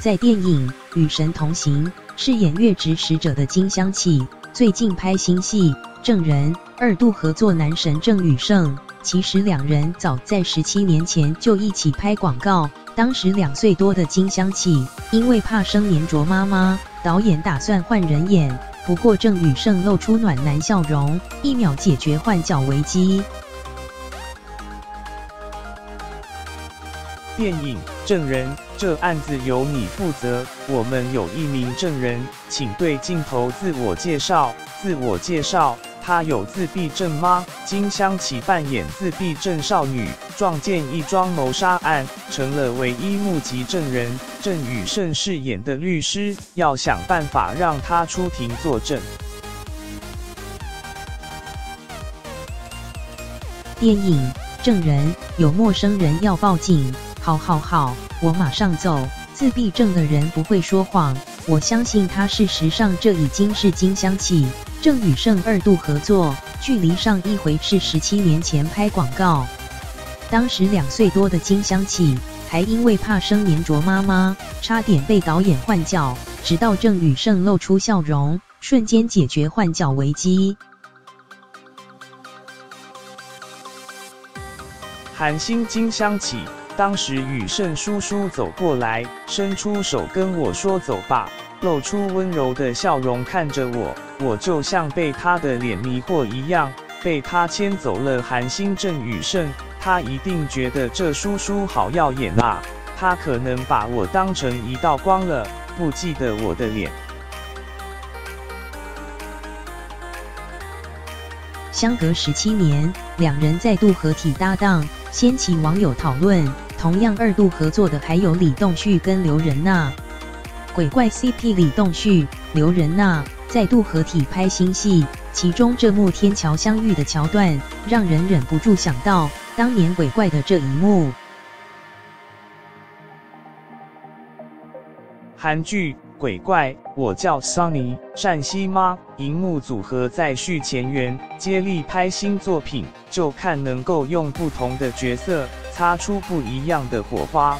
在电影《与神同行》饰演月值使者的金湘起，最近拍新戏《证人》，二度合作男神郑宇盛。其实两人早在17年前就一起拍广告，当时2岁多的金湘起因为怕生黏着妈妈，导演打算换人演。不过郑宇盛露出暖男笑容，一秒解决换角危机。电影《证人》这案子由你负责，我们有一名证人，请对镜头自我介绍。自我介绍，他有自闭症吗？金湘起扮演自闭症少女，撞见一桩谋杀案，成了唯一目击证人。郑宇盛饰演的律师，要想办法让他出庭作证。电影《证人》有陌生人要报警，好，我马上走。自闭症的人不会说谎，我相信他。事实上，这已经是金湘起、郑宇盛2度合作，距离上一回是17年前拍广告。当时2岁多的金湘起还因为怕生黏着妈妈，差点被导演换角，直到郑宇盛露出笑容，瞬间解决换角危机。韩星金湘起，当时宇盛叔叔走过来，伸出手跟我说走吧，露出温柔的笑容看着我，我就像被他的脸迷惑一样，被他牵走了。韩星郑宇盛，他一定觉得这叔叔好耀眼啊，他可能把我当成一道光了，不记得我的脸。相隔17年，两人再度合体搭档，掀起网友讨论。同样2度合作的还有李栋旭跟刘仁娜。鬼怪 CP 李栋旭、刘仁娜再度合体拍新戏，其中这幕天桥相遇的桥段，让人忍不住想到当年鬼怪的这一幕。韩剧《鬼怪》，我叫 Sunny， 陕西妈，荧幕组合再续前缘，接力拍新作品，就看能够用不同的角色擦出不一样的火花。